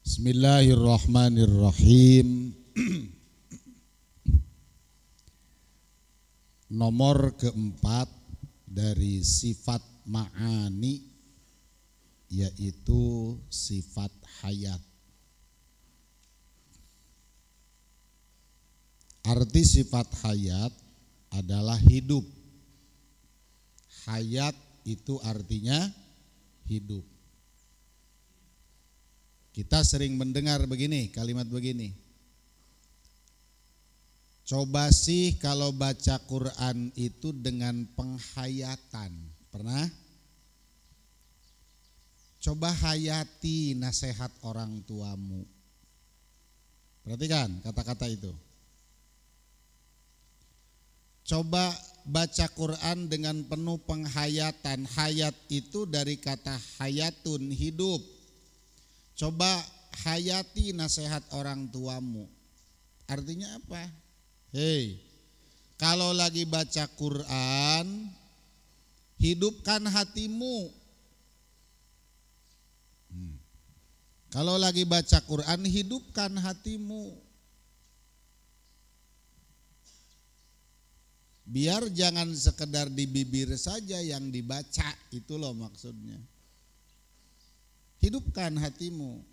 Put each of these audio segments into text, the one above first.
Bismillahirrahmanirrahim. Nomor keempat dari sifat ma'ani yaitu sifat hayat. Arti sifat hayat adalah hidup. Hayat itu artinya hidup. Kita sering mendengar begini, kalimat begini. Coba sih kalau baca Quran itu dengan penghayatan. Pernah? Coba hayati nasihat orang tuamu. Perhatikan kata-kata itu. Coba baca Quran dengan penuh penghayatan. Hayat itu dari kata hayatun, hidup. Coba hayati nasihat orang tuamu. Artinya apa? Hei, kalau lagi baca Quran, hidupkan hatimu. Kalau lagi baca Quran, hidupkan hatimu. Biar jangan sekedar di bibir saja yang dibaca, itu loh maksudnya. Hidupkan hatimu.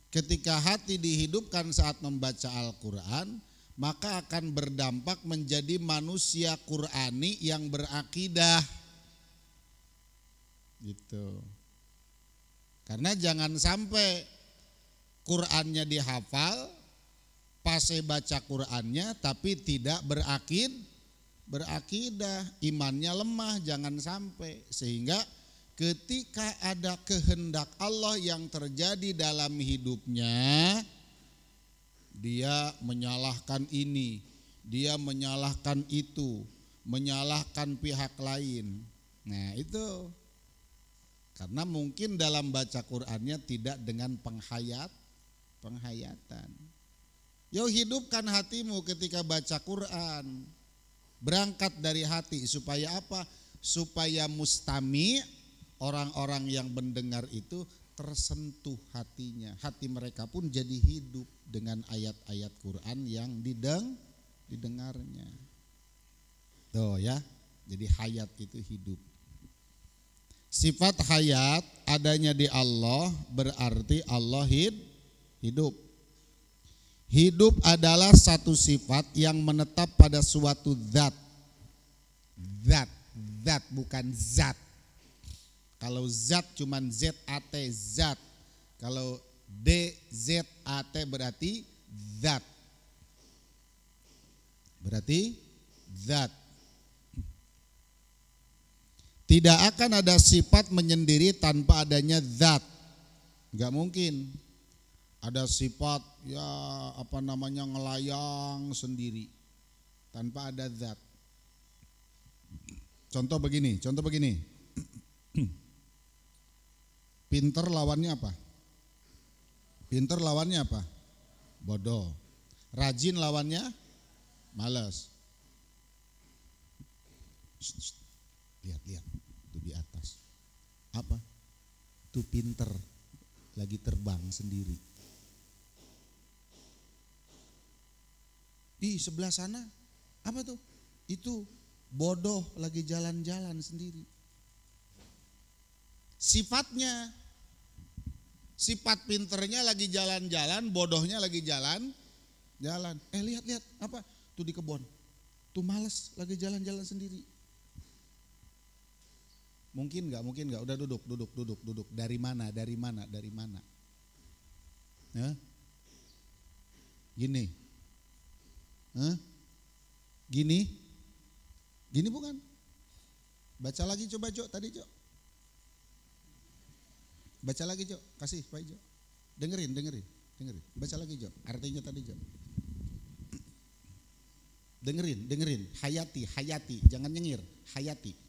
Ketika hati dihidupkan saat membaca Al-Quran, maka akan berdampak menjadi manusia Qurani yang berakidah. Gitu. Karena jangan sampai Qurannya dihafal, pas baca Qurannya tapi tidak berakidah, imannya lemah, jangan sampai. Sehingga ketika ada kehendak Allah yang terjadi dalam hidupnya, dia menyalahkan ini, dia menyalahkan itu, menyalahkan pihak lain. Nah itu, karena mungkin dalam baca Qur'annya tidak dengan penghayatan. Yo, hidupkan hatimu ketika baca Qur'an. Berangkat dari hati, supaya apa? Supaya mustami', orang-orang yang mendengar itu tersentuh hatinya. Hati mereka pun jadi hidup dengan ayat-ayat Quran yang didengarnya. Tuh ya, jadi hayat itu hidup. Sifat hayat adanya di Allah berarti Allah hidup. Hidup adalah satu sifat yang menetap pada suatu zat. Zat bukan zat. Kalau zat cuman ZAT, zat. Kalau DZAT berarti zat. Berarti zat. Tidak akan ada sifat menyendiri tanpa adanya zat. Enggak mungkin. Ada sifat ngelayang sendiri tanpa ada zat. Contoh begini. Pinter lawannya apa? Bodoh. Rajin lawannya malas. Lihat itu di atas. Apa? Itu pinter lagi terbang sendiri. Di sebelah sana apa tuh? Itu bodoh lagi jalan-jalan sendiri. Sifatnya, sifat pinternya lagi jalan-jalan, bodohnya lagi jalan. Lihat apa? Tuh di kebun. Tuh malas lagi jalan-jalan sendiri. Mungkin enggak? Udah duduk. Dari mana? Ya? Gini. Gini bukan? Baca lagi coba, Cok, tadi, Cok. Baca lagi, Cok. Kasih Pak Ijo. Dengerin. Baca lagi, Cok. Artinya tadi, Cok. Dengerin. Hayati. Jangan nyengir. Hayati.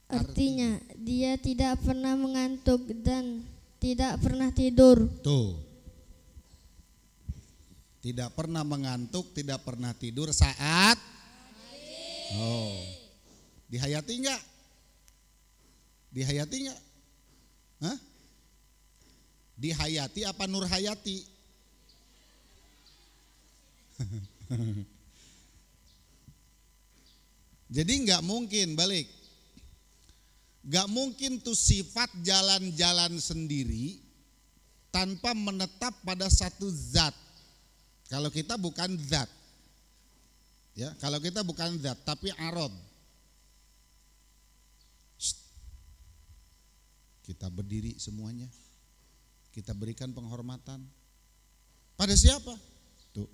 Artinya dia tidak pernah mengantuk dan tidak pernah tidur. Tuh. Tidak pernah mengantuk, tidak pernah tidur saat dihayati enggak? Dihayati enggak? Hah? Dihayati apa Nur Hayati? Jadi nggak mungkin balik. Nggak mungkin tuh sifat jalan-jalan sendiri tanpa menetap pada satu zat. Kalau kita bukan zat. Ya, kalau kita bukan zat tapi arad. Kita berdiri semuanya. Kita berikan penghormatan. Pada siapa? Tuh.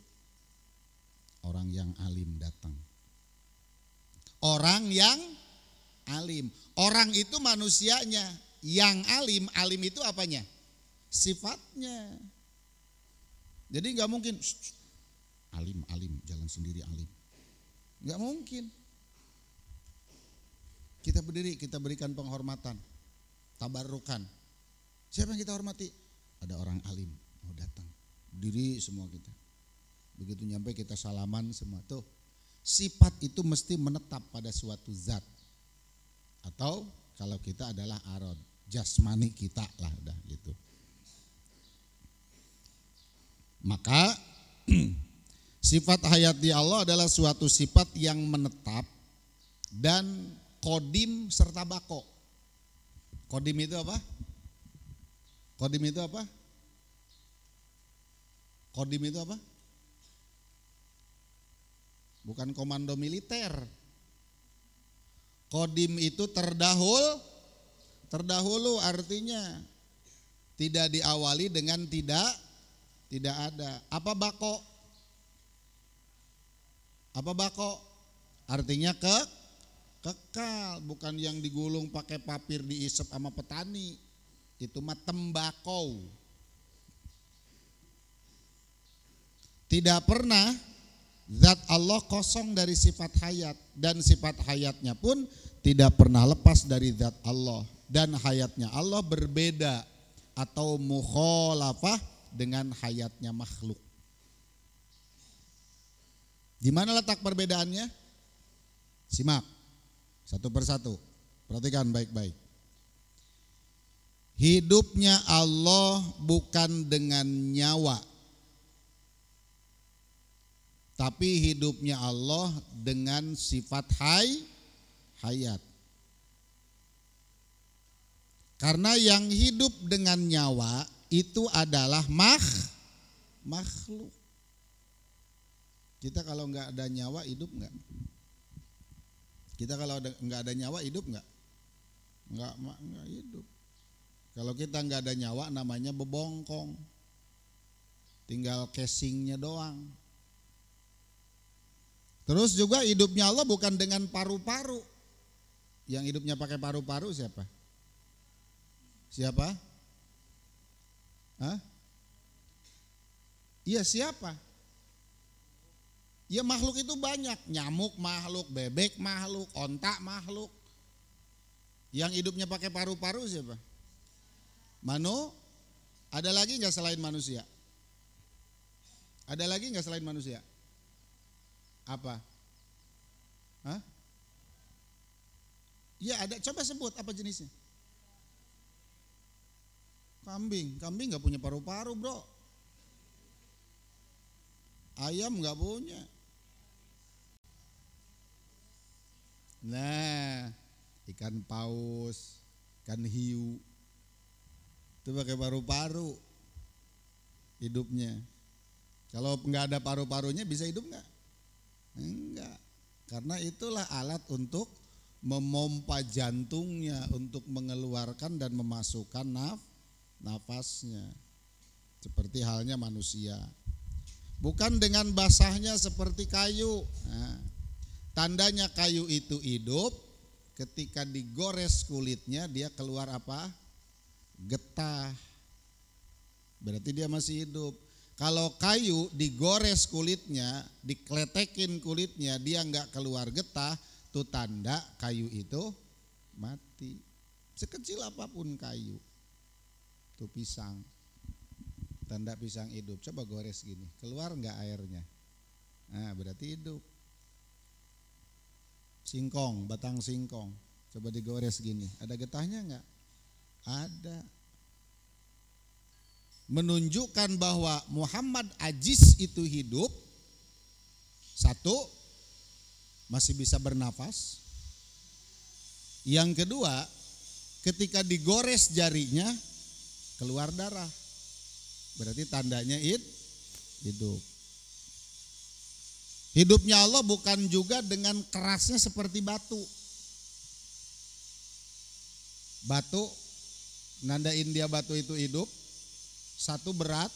Orang yang alim datang. Orang yang alim. Orang itu manusianya. Yang alim, alim itu apanya? Sifatnya. Jadi nggak mungkin alim, jalan sendiri alim. Nggak mungkin. Kita berdiri, kita berikan penghormatan. Tabarukan. Siapa yang kita hormati? Ada orang alim mau datang. Berdiri semua kita. Begitu nyampe kita salaman semua. Tuh, sifat itu mesti menetap pada suatu zat. Atau kalau kita adalah arad, jasmani kita lah udah gitu. Maka sifat hayati Allah adalah suatu sifat yang menetap dan kodim serta bako. Kodim itu apa? Kodim itu apa? Kodim itu apa? Bukan komando militer. Kodim itu terdahulu artinya tidak diawali dengan tidak ada. Apa bako? Apa bako? Artinya kekal, bukan yang digulung pakai papir diisep sama petani. Itu mah tembakau. Tidak pernah zat Allah kosong dari sifat hayat, dan sifat hayatnya pun tidak pernah lepas dari zat Allah, dan hayatnya Allah berbeda atau mukhalafah dengan hayatnya makhluk. Di mana letak perbedaannya? Simak satu persatu. Perhatikan baik-baik. Hidupnya Allah bukan dengan nyawa, tapi hidupnya Allah dengan sifat hayat. Karena yang hidup dengan nyawa itu adalah makhluk. Kita kalau nggak ada nyawa hidup nggak? Kita kalau nggak ada nyawa hidup nggak? Nggak hidup. Kalau kita nggak ada nyawa namanya bebongkong. Tinggal casingnya doang. Terus juga hidupnya Allah bukan dengan paru-paru. Yang hidupnya pakai paru-paru siapa? Siapa? Hah? Iya siapa? Ya makhluk itu banyak. Nyamuk makhluk, bebek makhluk, onta makhluk. Yang hidupnya pakai paru-paru siapa? Ada lagi nggak selain manusia? Ada lagi nggak selain manusia? Apa? Hah? Ya ada, coba sebut apa jenisnya? Kambing nggak punya paru-paru bro. Ayam nggak punya. Nah, ikan paus, ikan hiu, itu pakai paru-paru hidupnya. Kalau nggak ada paru-parunya bisa hidup nggak? Enggak, karena itulah alat untuk memompa jantungnya, untuk mengeluarkan dan memasukkan nafasnya. Seperti halnya manusia. Bukan dengan basahnya seperti kayu. Nah, tandanya kayu itu hidup ketika digores kulitnya dia keluar apa? Getah. Berarti dia masih hidup. Kalau kayu digores kulitnya, dikletekin kulitnya, dia nggak keluar getah, itu tanda kayu itu mati. Sekecil apapun kayu. Itu pisang. Tanda pisang hidup. Coba gores gini, keluar nggak airnya? Nah, berarti hidup. Singkong, batang singkong. Coba digores gini, ada getahnya nggak? Ada. Menunjukkan bahwa Muhammad Ajis itu hidup. Satu, masih bisa bernafas. Yang kedua, ketika digores jarinya keluar darah. Berarti tandanya hidup. Hidupnya Allah bukan juga dengan kerasnya seperti batu. Batu, nandain dia batu itu hidup. Satu berat,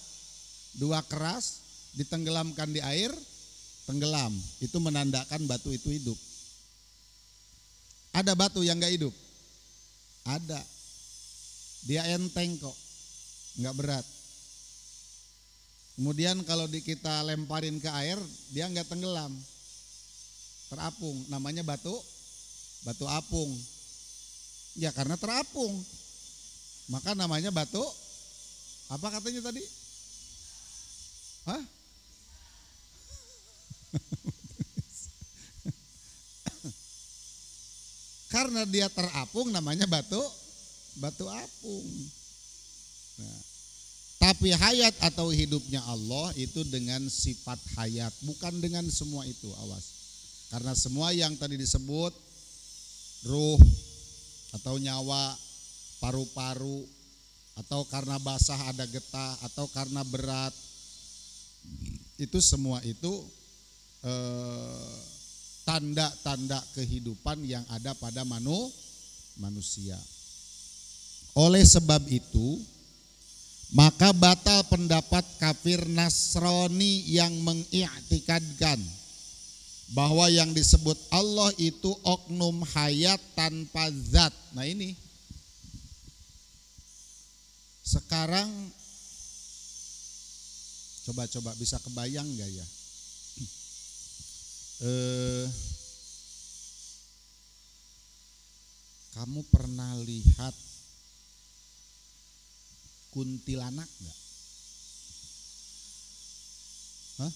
dua keras, ditenggelamkan di air, tenggelam. Itu menandakan batu itu hidup. Ada batu yang gak hidup? Ada. Dia enteng kok, gak berat. Kemudian kalau kita lemparin ke air, dia nggak tenggelam, terapung. Namanya batu apung. Ya karena terapung, maka namanya batu. Apa katanya tadi? Hah? Karena dia terapung, namanya batu apung. Nah. Tapi hayat atau hidupnya Allah itu dengan sifat hayat, bukan dengan semua itu, awas. Karena semua yang tadi disebut, ruh atau nyawa, paru-paru, atau karena basah ada getah, atau karena berat, itu semua itu tanda-tanda kehidupan yang ada pada manusia. Oleh sebab itu, maka batal pendapat kafir Nasrani yang mengiktikadkan bahwa yang disebut Allah itu oknum hayat tanpa zat. Nah ini sekarang coba bisa kebayang gak ya? Kamu pernah lihat kuntilanak enggak? Hah?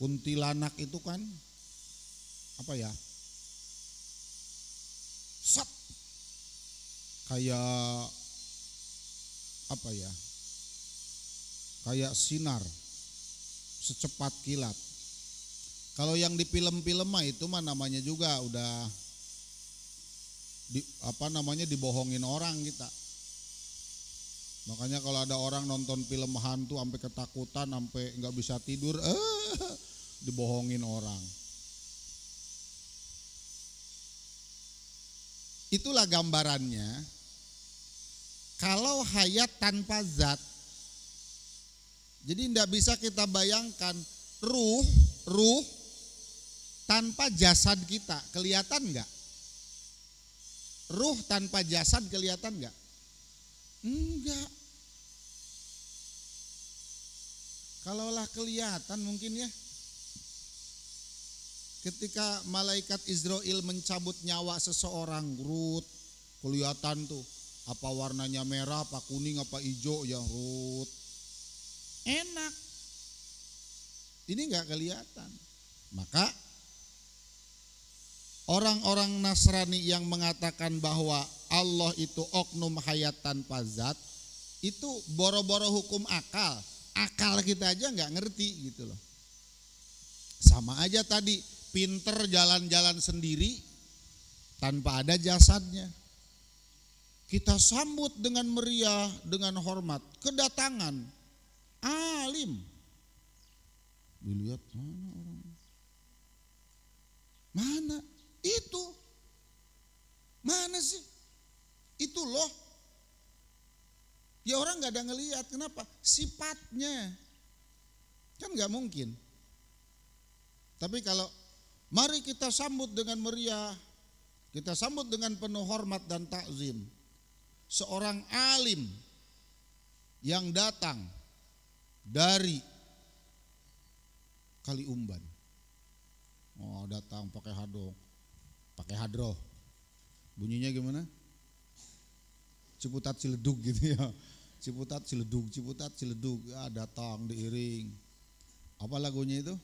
Kuntilanak itu kan apa ya? Sat. Kayak apa ya? Kayak sinar secepat kilat. Kalau yang di film-film mah itu mah namanya juga udah dibohongin orang kita. Makanya kalau ada orang nonton film hantu sampai ketakutan, sampai nggak bisa tidur, dibohongin orang. Itulah gambarannya. Kalau hayat tanpa zat, jadi tidak bisa kita bayangkan ruh tanpa jasad kita, kelihatan nggak? Ruh tanpa jasad kelihatan enggak? Enggak. Kalaulah kelihatan mungkin ya. Ketika malaikat Israel mencabut nyawa seseorang, Rut, kelihatan tuh. Apa warnanya merah, apa kuning, apa hijau, ya Rut. Enak. Ini enggak kelihatan. Maka orang-orang Nasrani yang mengatakan bahwa Allah itu oknum hayat tanpa zat, itu boro-boro hukum akal. Akal kita aja nggak ngerti gitu loh. Sama aja tadi, pinter jalan-jalan sendiri tanpa ada jasadnya. Kita sambut dengan meriah, dengan hormat, kedatangan alim. Dilihat mana orang? Mana? Itu mana sih? Itu loh. Ya orang gak ada ngelihat. Kenapa? Sifatnya kan gak mungkin. Tapi kalau mari kita sambut dengan meriah, kita sambut dengan penuh hormat dan takzim seorang alim yang datang dari Kali Umban. Oh, datang pakai hadroh. Bunyinya gimana? Ciputat Ciledug gitu ya. Ciputat Ciledug. Ya, datang diiring. Apa lagunya itu?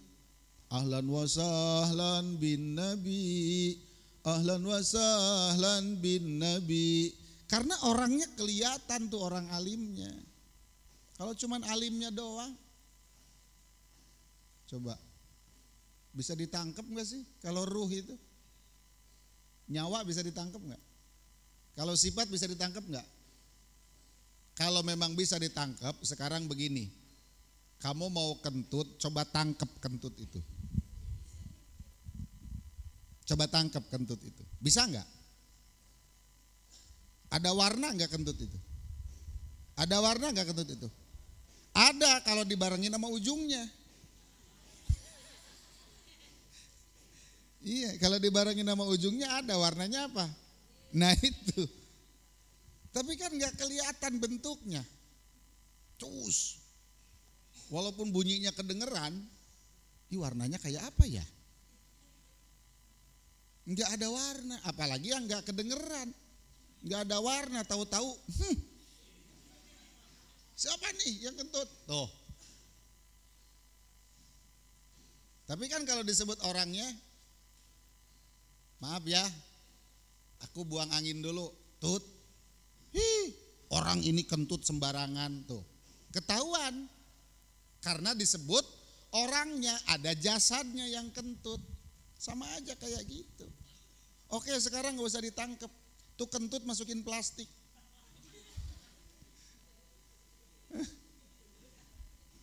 Ahlan wa sahlan bin nabi, ahlan wa sahlan bin nabi. Karena orangnya kelihatan tuh orang alimnya. Kalau cuman alimnya doang, coba bisa ditangkap nggak sih? Kalau ruh itu, nyawa bisa ditangkap nggak? Kalau sifat bisa ditangkap nggak? Kalau memang bisa ditangkap, sekarang begini, kamu mau kentut, coba tangkap kentut itu. Coba tangkap kentut itu, bisa nggak? Ada warna nggak kentut itu? Ada warna nggak kentut itu? Ada kalau dibarengin sama ujungnya. Iya, kalau dibarengin sama ujungnya ada warnanya apa? Nah itu. Tapi kan nggak kelihatan bentuknya. Cus. Walaupun bunyinya kedengeran, ini warnanya kayak apa ya? Nggak ada warna, apalagi yang nggak kedengeran. Nggak ada warna, tahu-tahu siapa nih yang kentut? Tuh. Tapi kan kalau disebut orangnya, maaf ya, aku buang angin dulu, tut. Orang ini kentut sembarangan tuh. Ketahuan. Karena disebut orangnya, ada jasadnya yang kentut. Sama aja kayak gitu. Oke, sekarang gak usah ditangkep. Tuh kentut masukin plastik.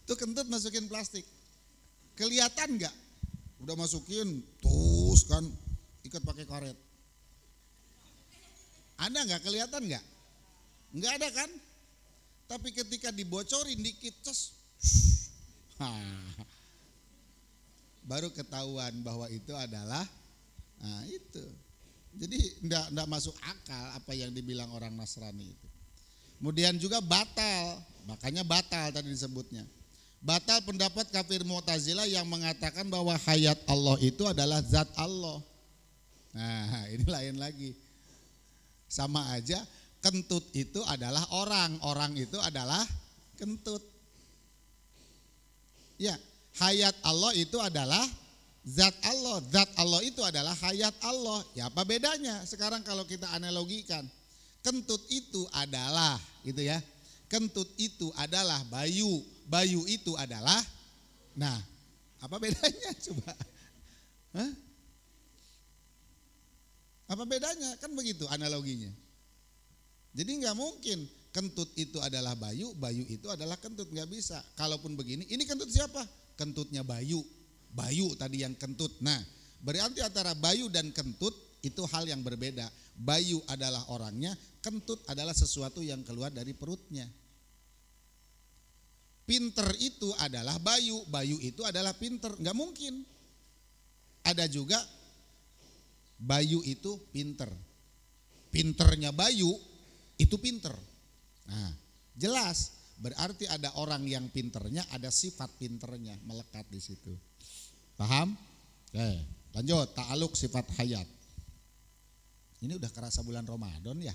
Tuh kentut masukin plastik. Kelihatan gak? Udah masukin, terus kan ikat pakai karet. Ada gak? Kelihatan gak? Enggak ada kan? Tapi ketika dibocorin dikit, baru ketahuan bahwa itu adalah, nah itu. Jadi enggak masuk akal apa yang dibilang orang Nasrani itu. Kemudian juga batal, makanya batal tadi disebutnya. Batal pendapat kafir Mu'tazilah yang mengatakan bahwa hayat Allah itu adalah zat Allah. Nah ini lain lagi. Sama aja, kentut itu adalah orang, orang itu adalah kentut. Ya, hayat Allah itu adalah zat Allah itu adalah hayat Allah. Ya apa bedanya? Sekarang kalau kita analogikan, kentut itu adalah, gitu ya. Kentut itu adalah bayu, bayu itu adalah, nah apa bedanya coba? Hah? Apa bedanya? Kan begitu analoginya. Jadi nggak mungkin kentut itu adalah bayu, bayu itu adalah kentut, nggak bisa. Kalaupun begini, ini kentut siapa? Kentutnya bayu. Bayu tadi yang kentut. Nah, berarti antara bayu dan kentut itu hal yang berbeda. Bayu adalah orangnya, kentut adalah sesuatu yang keluar dari perutnya. Pinter itu adalah bayu, bayu itu adalah pinter. Nggak mungkin. Ada juga bayu itu pinter. Pinternya bayu itu pinter. Nah, jelas berarti ada orang yang pinternya, ada sifat pinternya melekat di situ. Paham? Oke, lanjut, ta'aluk sifat hayat. Ini udah kerasa bulan Ramadan ya?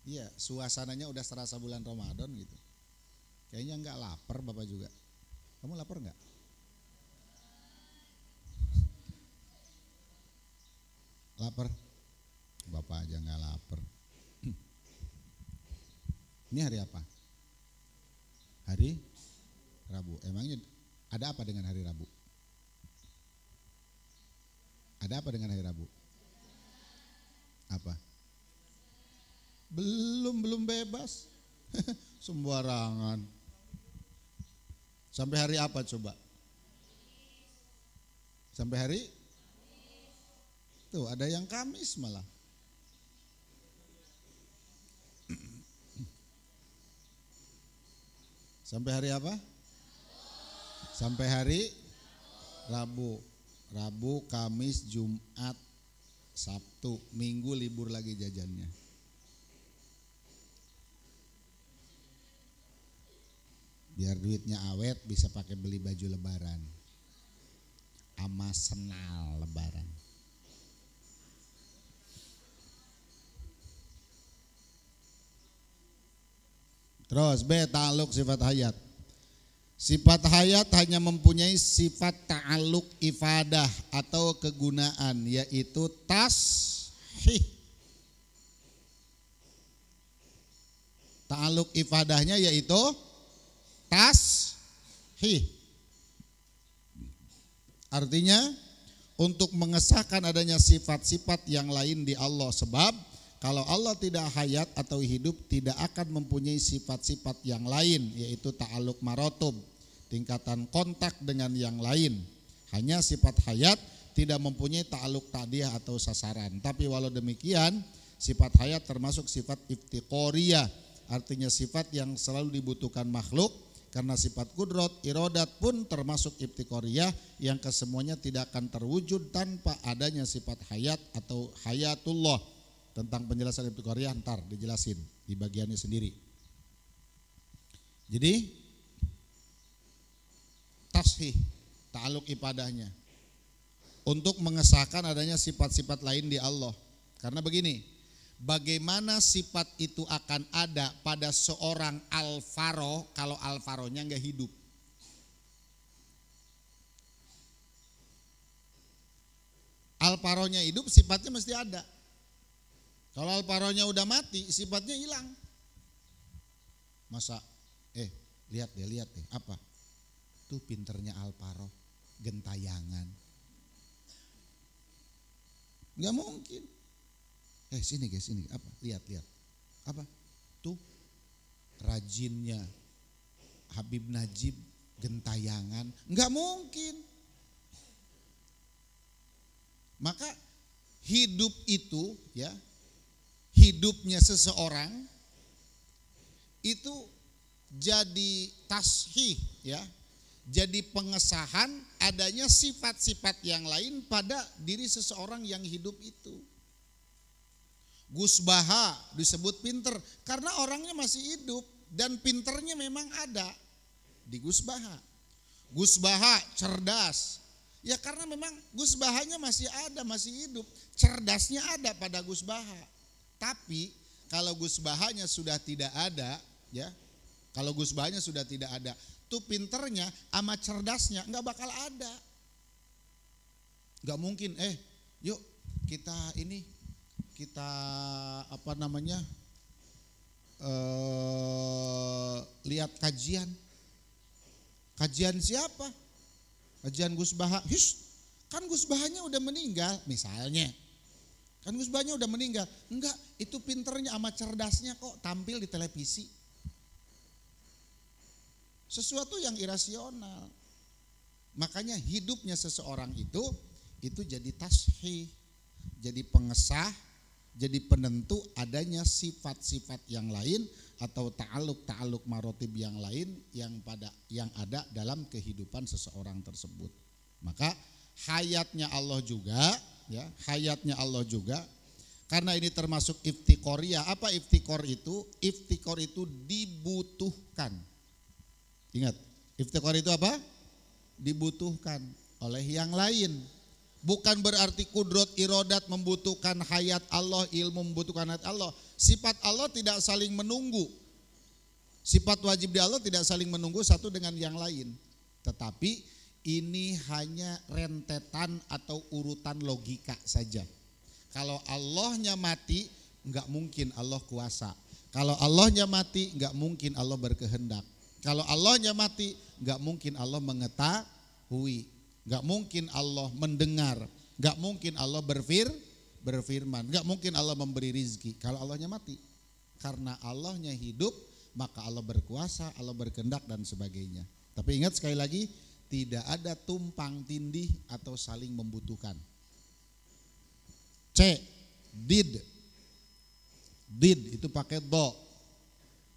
Iya, suasananya udah serasa bulan Ramadan gitu. Kayaknya enggak lapar Bapak juga. Kamu lapar enggak? Lapar? Bapak aja enggak lapar. Ini hari apa? Hari Rabu. Emangnya ada apa dengan hari Rabu? Ada apa dengan hari Rabu? Apa? Belum bebas. Sembarangan. Sampai hari apa coba? Sampai hari? Tuh ada yang Kamis malah. Sampai hari apa? Sampai hari Rabu. Rabu, Kamis, Jumat, Sabtu, Minggu libur lagi jajannya. Biar duitnya awet bisa pakai beli baju lebaran. Ama senal lebaran. Terus B, ta'aluk sifat hayat. Sifat hayat hanya mempunyai sifat ta'aluk ifadah atau kegunaan, yaitu tashih. Ta'aluk ifadahnya yaitu tashih. Artinya untuk mengesahkan adanya sifat-sifat yang lain di Allah. Sebab kalau Allah tidak hayat atau hidup, tidak akan mempunyai sifat-sifat yang lain, yaitu ta'aluk marotub, tingkatan kontak dengan yang lain. Hanya sifat hayat tidak mempunyai ta'aluk ta'diyah atau sasaran. Tapi walau demikian, sifat hayat termasuk sifat iftiqoriyah, artinya sifat yang selalu dibutuhkan makhluk, karena sifat kudrot, irodat pun termasuk iftiqoriyah yang kesemuanya tidak akan terwujud tanpa adanya sifat hayat atau hayatullah. Tentang penjelasan iftiqoriyah ntar dijelasin di bagiannya sendiri. Jadi tashih, ta'aluk ibadahnya untuk mengesahkan adanya sifat-sifat lain di Allah. Karena begini, bagaimana sifat itu akan ada pada seorang al-faro kalau al-faronya enggak hidup? Al-faronya hidup, sifatnya mesti ada. Kalau al-faronya udah mati, sifatnya hilang. Masa lihat deh apa? Tuh pinternya al-faro, gentayangan. Enggak mungkin. Sini guys, sini apa? Lihat. Apa? Tuh rajinnya Habib Najib gentayangan. Enggak mungkin. Maka hidup itu ya, hidupnya seseorang itu jadi tashih ya, jadi pengesahan adanya sifat-sifat yang lain pada diri seseorang yang hidup itu. Gus Baha disebut pinter karena orangnya masih hidup dan pinternya memang ada di Gus Baha. Gus Baha cerdas ya karena memang Gus Bahanya masih ada, masih hidup, cerdasnya ada pada Gus Baha. Tapi kalau Gus Bahanya sudah tidak ada ya, kalau Gus Bahanya sudah tidak ada, tuh pinternya sama cerdasnya nggak bakal ada. Nggak mungkin, yuk kita lihat kajian siapa? Kajian Gus Baha. Kan Gus Bahanya udah meninggal misalnya. Kan Gus Bahanya udah meninggal. Enggak, itu pinternya sama cerdasnya kok tampil di televisi. Sesuatu yang irasional. Makanya hidupnya seseorang itu jadi tashih, jadi pengesah, jadi penentu adanya sifat-sifat yang lain atau ta'aluk marotib yang lain yang ada dalam kehidupan seseorang tersebut. Maka hayatnya Allah juga ya, hayatnya Allah juga karena ini termasuk iftiqoriyah. Apa iftiqor itu? Iftiqor itu dibutuhkan. Ingat, iftiqor itu apa? Dibutuhkan oleh yang lain. Bukan berarti kudrot irodat membutuhkan hayat Allah, ilmu membutuhkan hayat Allah. Sifat Allah tidak saling menunggu. Sifat wajib di Allah tidak saling menunggu satu dengan yang lain. Tetapi ini hanya rentetan atau urutan logika saja. Kalau Allahnya mati, enggak mungkin Allah kuasa. Kalau Allahnya mati, enggak mungkin Allah berkehendak. Kalau Allahnya mati, enggak mungkin Allah mengetahui. Gak mungkin Allah mendengar, gak mungkin Allah berfirman, gak mungkin Allah memberi rizki kalau Allahnya mati. Karena Allahnya hidup, maka Allah berkuasa, Allah berkehendak dan sebagainya. Tapi ingat sekali lagi, tidak ada tumpang tindih atau saling membutuhkan. Did itu pakai do.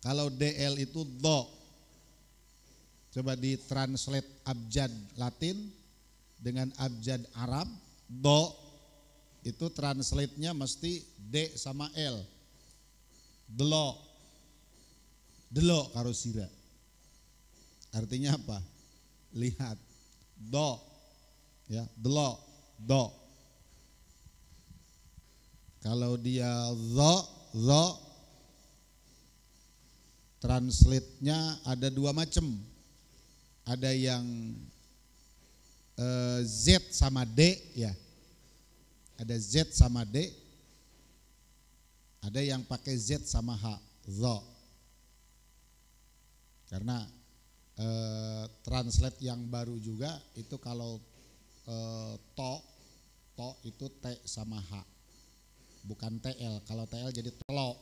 Kalau DL itu do. Coba ditranslate abjad Latin dengan abjad Arab, do itu translate-nya mesti D sama L. Delo karosira. Artinya apa? Lihat. Do. Ya, delo, do. Kalau dia zo translate-nya ada dua macam. ada yang Z sama D ya. Ada Z sama D. Ada yang pakai Z sama H, zo. Karena translate yang baru juga itu kalau to itu T sama H. Bukan TL. Kalau TL jadi telo.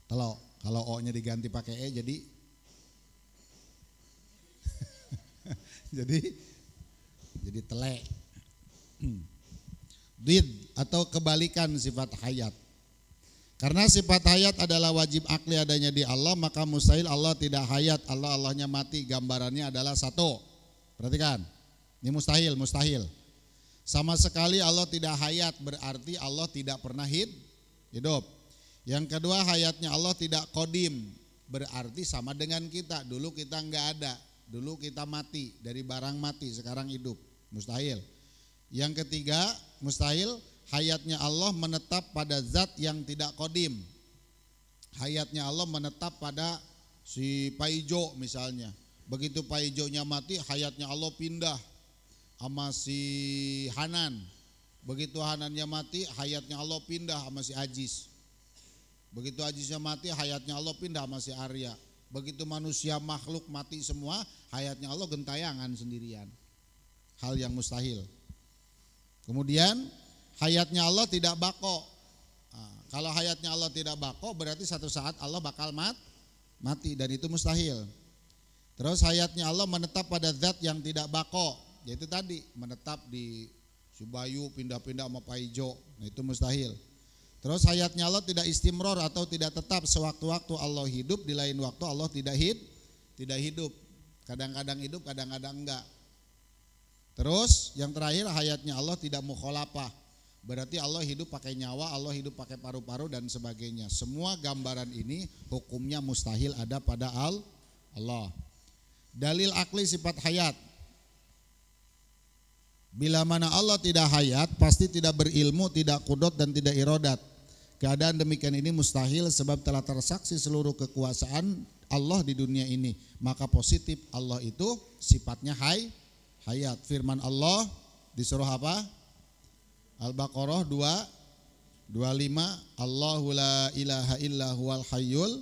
Telo. Kalau O-nya diganti pakai E jadi jadi tele. Did atau kebalikan sifat hayat. Karena sifat hayat adalah wajib akli adanya di Allah, maka mustahil Allah tidak hayat. Allahnya mati, gambarannya adalah satu. Perhatikan, ini mustahil. Sama sekali Allah tidak hayat, berarti Allah tidak pernah hidup. Yang kedua, hayatnya Allah tidak kodim, berarti sama dengan kita. Dulu kita nggak ada, dulu kita mati, dari barang mati, sekarang hidup. Mustahil. Yang ketiga, mustahil hayatnya Allah menetap pada zat yang tidak kodim. Hayatnya Allah menetap pada si Paijo misalnya. Begitu Paijonya mati, hayatnya Allah pindah sama si Hanan. Begitu Hanannya mati, hayatnya Allah pindah sama si Ajis. Begitu Ajisnya mati, hayatnya Allah pindah sama si Arya. Begitu manusia makhluk mati semua, hayatnya Allah gentayangan sendirian. Hal yang mustahil. Kemudian hayatnya Allah tidak bako. Nah, kalau hayatnya Allah tidak bako, berarti satu saat Allah bakal mati, dan itu mustahil. Terus hayatnya Allah menetap pada zat yang tidak bako, yaitu tadi menetap di Subayu, pindah-pindah sama Paijo. Nah, itu mustahil. Terus hayatnya Allah tidak istimror atau tidak tetap, sewaktu-waktu Allah hidup, di lain waktu Allah tidak hidup. Kadang-kadang hidup, kadang-kadang enggak. Terus yang terakhir, hayatnya Allah tidak mukhalafah. Berarti Allah hidup pakai nyawa, Allah hidup pakai paru-paru dan sebagainya. Semua gambaran ini hukumnya mustahil ada pada Allah. Dalil akli sifat hayat. Bila mana Allah tidak hayat, pasti tidak berilmu, tidak kudrat dan tidak irodat. Keadaan demikian ini mustahil sebab telah tersaksi seluruh kekuasaan Allah di dunia ini. Maka positif Allah itu sifatnya hayat. Firman Allah di surah apa? Al-Baqarah 2:25, Allahu la ilaha illa huwal hayyul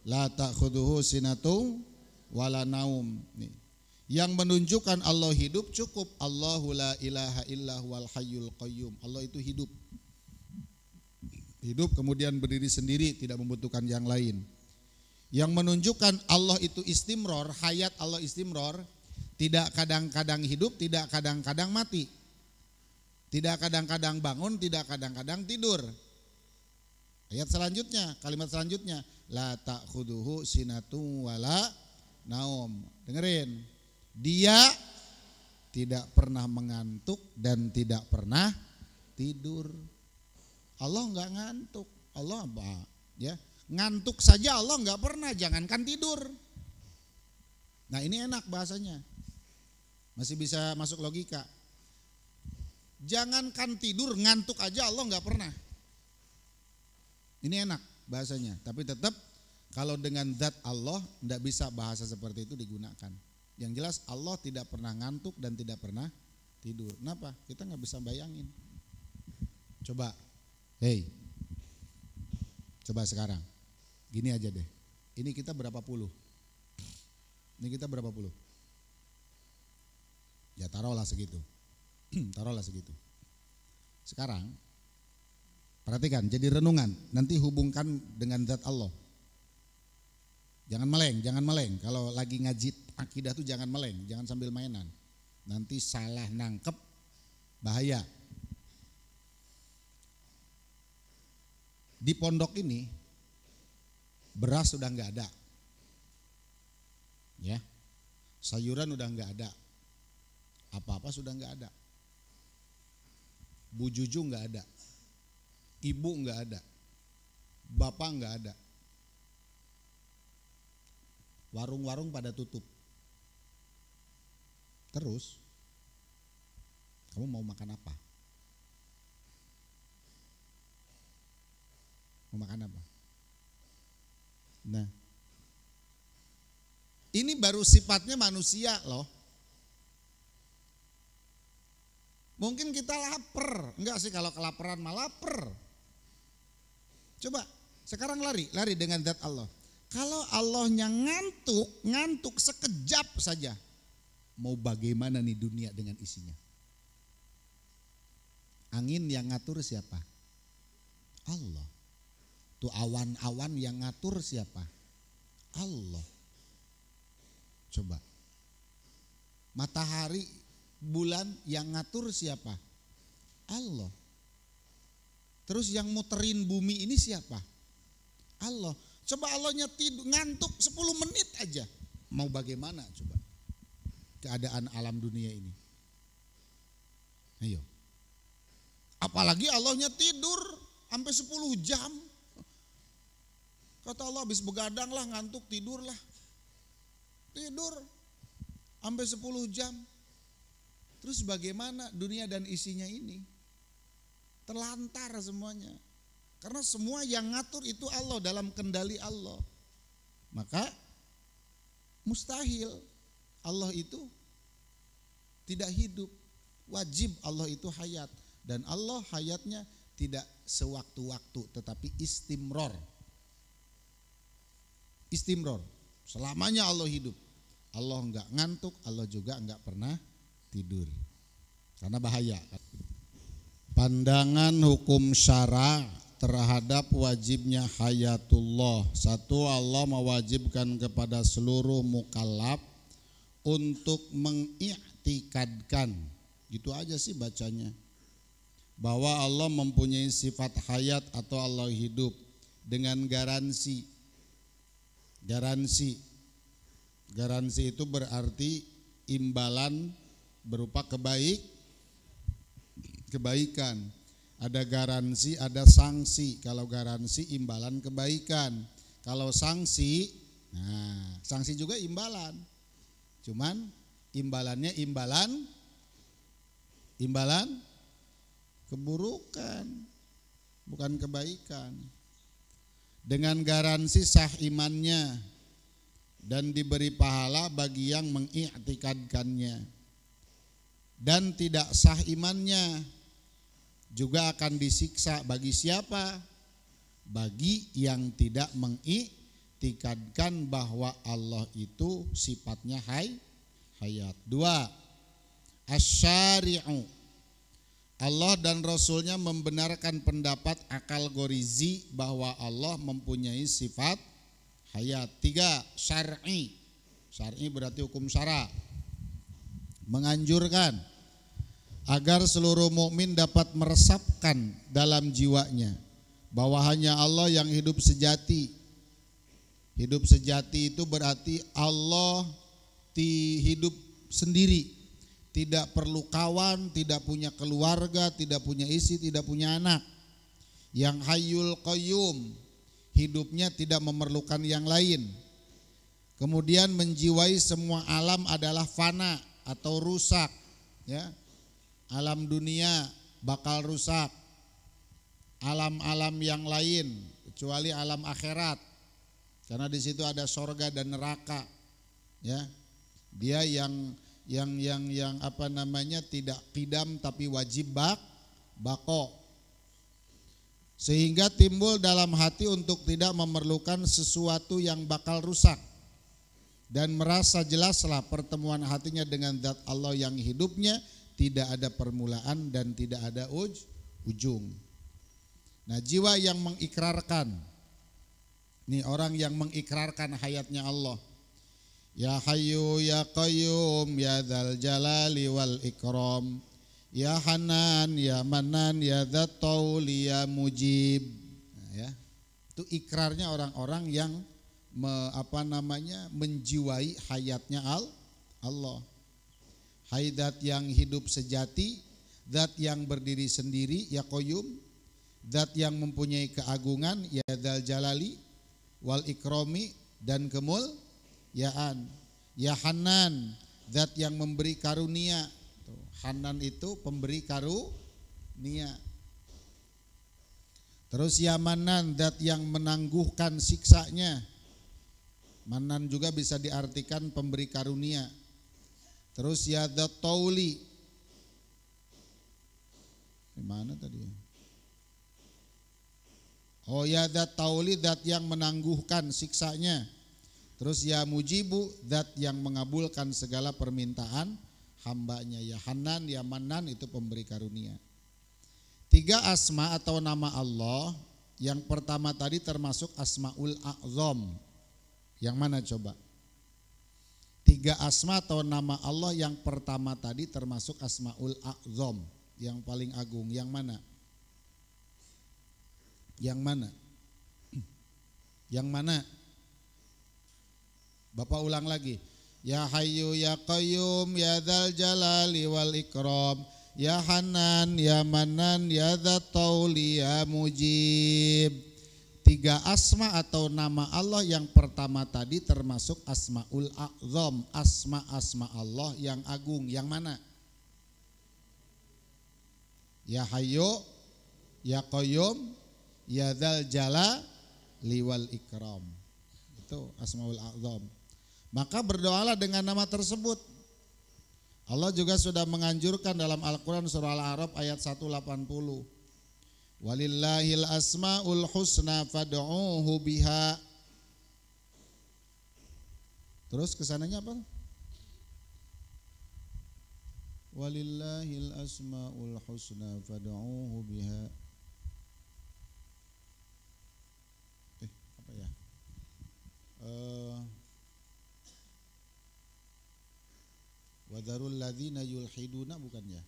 la ta'khudhuhu sinatun wala naum. Nih. Yang menunjukkan Allah hidup cukup, Allahu la ilaha illa huwal hayyul qayyum. Allah itu hidup. Hidup kemudian berdiri sendiri, tidak membutuhkan yang lain. Yang menunjukkan Allah itu istimror, hayat Allah istimror, tidak kadang-kadang hidup, tidak kadang-kadang mati. Tidak kadang-kadang bangun, tidak kadang-kadang tidur. Ayat selanjutnya, kalimat selanjutnya, la ta'khudhuhu sinatun wala naum. Dengerin. Dia tidak pernah mengantuk dan tidak pernah tidur. Allah enggak ngantuk. Allah apa? Ya, ngantuk saja Allah enggak pernah, jangankan tidur. Nah, ini enak bahasanya. Masih bisa masuk logika. Jangankan tidur, ngantuk aja Allah nggak pernah. Ini enak bahasanya, tapi tetap kalau dengan zat Allah nggak bisa bahasa seperti itu digunakan. Yang jelas Allah tidak pernah ngantuk dan tidak pernah tidur. Kenapa? Kita nggak bisa bayangin. Coba, coba sekarang, gini aja deh. Ini kita berapa puluh? Ya taruhlah segitu. Sekarang perhatikan, jadi renungan, nanti hubungkan dengan zat Allah. Jangan meleng. Kalau lagi ngaji akidah tuh jangan meleng, jangan sambil mainan. Nanti salah nangkep, bahaya. Di pondok ini beras sudah nggak ada, ya, sayuran udah nggak ada, apa-apa sudah nggak ada. Bu Juju nggak ada, ibu nggak ada, bapak nggak ada, warung-warung pada tutup. Terus kamu mau makan apa? Nah, Ini baru sifatnya manusia loh. Mungkin kita lapar, enggak sih kalau kelaparan mah lapar. Coba sekarang lari dengan zat Allah. Kalau Allahnya ngantuk sekejap saja, mau bagaimana nih dunia dengan isinya? Angin yang ngatur siapa? Allah. Tuh awan-awan yang ngatur siapa? Allah. Coba. Matahari, bulan yang ngatur siapa? Allah. Terus yang muterin bumi ini siapa? Allah. Coba Allahnya tidur ngantuk 10 menit aja. Mau bagaimana coba keadaan alam dunia ini? Ayo. Apalagi Allahnya tidur sampai 10 jam. Kata Allah habis begadang lah, ngantuk, tidur lah. Tidur sampai 10 jam. Terus bagaimana dunia dan isinya ini? Terlantar semuanya. Karena semua yang ngatur itu Allah, dalam kendali Allah. Maka mustahil Allah itu tidak hidup. Wajib Allah itu hayat. Dan Allah hayatnya tidak sewaktu-waktu, tetapi istimror. Istimror. Selamanya Allah hidup. Allah enggak ngantuk, Allah juga enggak pernah tidur. Karena bahaya. Pandangan hukum syara terhadap wajibnya hayatullah. Satu, Allah mewajibkan kepada seluruh mukallaf untuk mengiktikadkan, gitu aja sih bacanya, bahwa Allah mempunyai sifat hayat atau Allah hidup dengan garansi. Garansi itu berarti imbalan berupa kebaikan. Ada garansi, ada sanksi. Kalau garansi imbalan kebaikan. Kalau sanksi, nah sanksi juga imbalan. Cuman imbalannya imbalan keburukan, bukan kebaikan. Dengan garansi sah imannya dan diberi pahala bagi yang mengiktikadkannya. Dan tidak sah imannya juga akan disiksa bagi siapa? Bagi yang tidak mengiktikadkan bahwa Allah itu sifatnya hayat. 2. Asy-syari'u. Allah dan Rasulnya membenarkan pendapat akal gorizi bahwa Allah mempunyai sifat hayat. 3. Syar'i. Syar'i berarti hukum syara. Menganjurkan agar seluruh mukmin dapat meresapkan dalam jiwanya bahwa hanya Allah yang hidup sejati. Hidup sejati itu berarti Allah hidup sendiri, tidak perlu kawan, tidak punya keluarga, tidak punya istri, tidak punya anak. Yang hayyul qayyum, hidupnya tidak memerlukan yang lain. Kemudian menjiwai semua alam adalah fana atau rusak, ya. Alam dunia bakal rusak, alam-alam yang lain kecuali alam akhirat, karena di situ ada sorga dan neraka, ya. Dia yang apa namanya tidak qidam tapi wajib bako, sehingga timbul dalam hati untuk tidak memerlukan sesuatu yang bakal rusak dan merasa jelaslah pertemuan hatinya dengan zat Allah yang hidupnya tidak ada permulaan dan tidak ada ujung. Nah, jiwa yang mengikrarkan, ini orang yang mengikrarkan hayatnya Allah. Ya Hayyu ya Qayyum ya Dzal Jalali wal Ikram, ya Hanan ya Manan ya Dzat Tauli ya Mujib. Nah, ya. Itu ikrarnya orang-orang yang menjiwai hayatnya Allah. Hai zat yang hidup sejati, zat yang berdiri sendiri, ya Qayyum, zat yang mempunyai keagungan, ya Dzal Jalali wal Ikrami, dan kemuliaan, ya Hanan, zat yang memberi karunia. Hanan itu pemberi karunia. Terus ya Manan, zat yang menangguhkan siksanya. Manan juga bisa diartikan pemberi karunia. Terus ya dzat tauli. Di mana tadi ya? Oh ya dzat tauli, zat yang menangguhkan siksanya. Terus ya mujibu, zat yang mengabulkan segala permintaan hambanya. Ya Hanan, ya Manan itu pemberi karunia. 3 asma atau nama Allah. Yang pertama tadi termasuk Asmaul A'zam. Yang mana coba? 3 asma atau nama Allah yang pertama tadi termasuk Asmaul A'zam, yang paling agung. Yang mana? Yang mana? Yang mana? Bapak ulang lagi. Ya Hayyu ya Qayyum ya Dzal Jalali wal Ikram, ya Hanan ya Manan ya Dzat Tauli ya Mujib. 3 asma atau nama Allah yang pertama tadi termasuk Asmaul A'zam, asma-asma Allah yang agung. Yang mana? Ya Hayyu, ya Qayyum, ya Dzal Jalali wal Ikram. Itu Asmaul A'zam. Maka berdoalah dengan nama tersebut. Allah juga sudah menganjurkan dalam Al-Quran surah Al-A'raf ayat 180. Walillahil asmaul husna fad'uuhu biha. Terus kesananya apa? Walillahil asmaul husna fad'uuhu biha. Apa ya? Wadharul ladzina yulhiduna, bukan ya?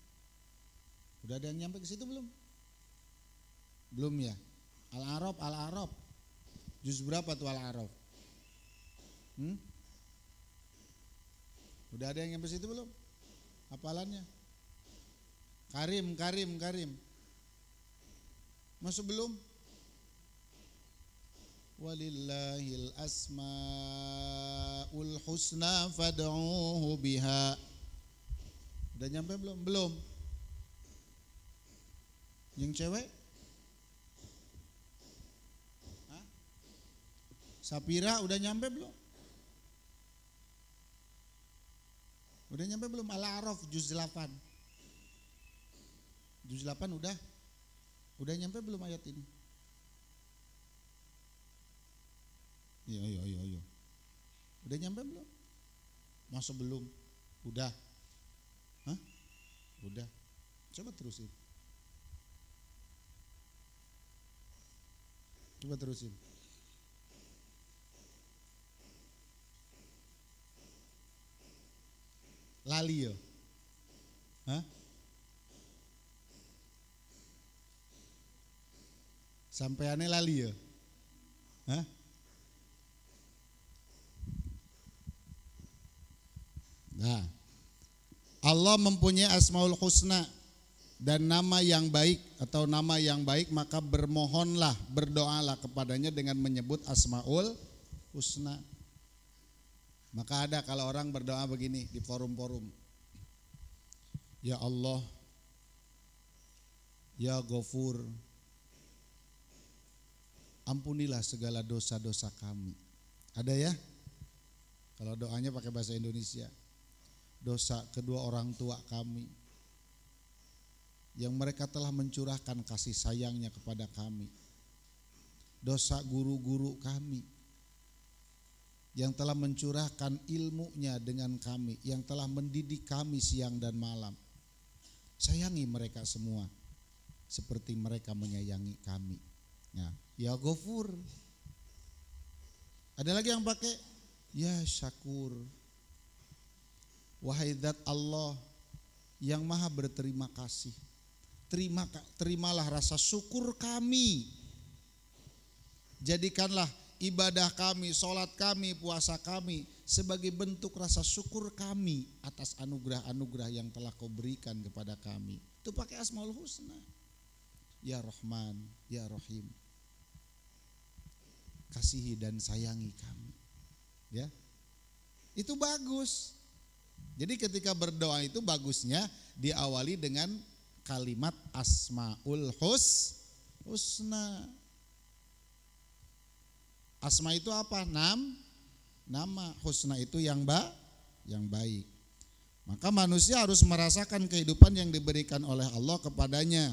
Udah ada yang nyampe ke situ belum? Belum ya? Al-A'raf. Juz berapa tuh Al-A'raf? Udah ada yang nyampe situ belum? Hafalannya? Karim. Masuk belum? Walillahil asmaul husna fad'uuhu biha. Udah nyampe belum? Belum. Yang cewek? Sapira udah nyampe belum? Udah nyampe belum? Al-A'raf juz 8. Juz 8 udah? Udah nyampe belum ayat ini? Iya. Udah nyampe belum? Masa belum? Udah? Hah? Udah. Coba terusin. Lali ya? Hah? Sampeane lali ya? Hah? Nah, Allah mempunyai Asmaul Husna dan nama yang baik atau nama yang baik, maka bermohonlah, berdoalah kepadanya dengan menyebut Asmaul Husna. Maka ada kalau orang berdoa begini di forum-forum. Ya Allah, ya Ghafur, ampunilah segala dosa-dosa kami. Ada ya? Kalau doanya pakai bahasa Indonesia. Dosa kedua orang tua kami yang mereka telah mencurahkan kasih sayangnya kepada kami. Dosa guru-guru kami yang telah mencurahkan ilmunya dengan kami, yang telah mendidik kami siang dan malam. Sayangi mereka semua seperti mereka menyayangi kami. Nah, ya Ghafur. Ada lagi yang pakai ya Syakur. Wahai zat Allah yang maha berterima kasih, terimalah rasa syukur kami. Jadikanlah ibadah kami, sholat kami, puasa kami sebagai bentuk rasa syukur kami atas anugerah-anugerah yang telah kau berikan kepada kami. Itu pakai Asmaul Husna. Ya Rahman, ya Rahim. Kasihi dan sayangi kami. Ya. Itu bagus. Jadi ketika berdoa itu bagusnya diawali dengan kalimat Asmaul Husna. Asma itu apa? nama husna itu yang baik. Maka manusia harus merasakan kehidupan yang diberikan oleh Allah kepadanya.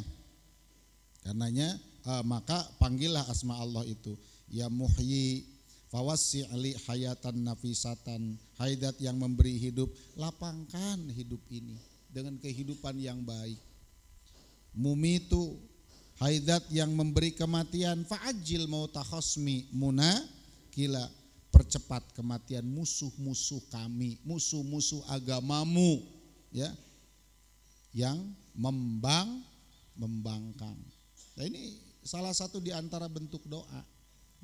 Karenanya maka panggillah asma Allah itu, ya muhyi fawassi' hayatan nafisatan, haidat yang memberi hidup, lapangkan hidup ini dengan kehidupan yang baik. Mumitu, haidat yang memberi kematian, fa'ajil mauta khasmi munakila, percepat kematian musuh-musuh kami, musuh-musuh agamamu, ya, yang membangkang. Nah, ini salah satu di antara bentuk doa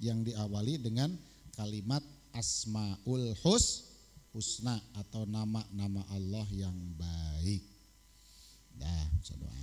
yang diawali dengan kalimat Asmaul Husna atau nama-nama Allah yang baik. Dah, bisa doa.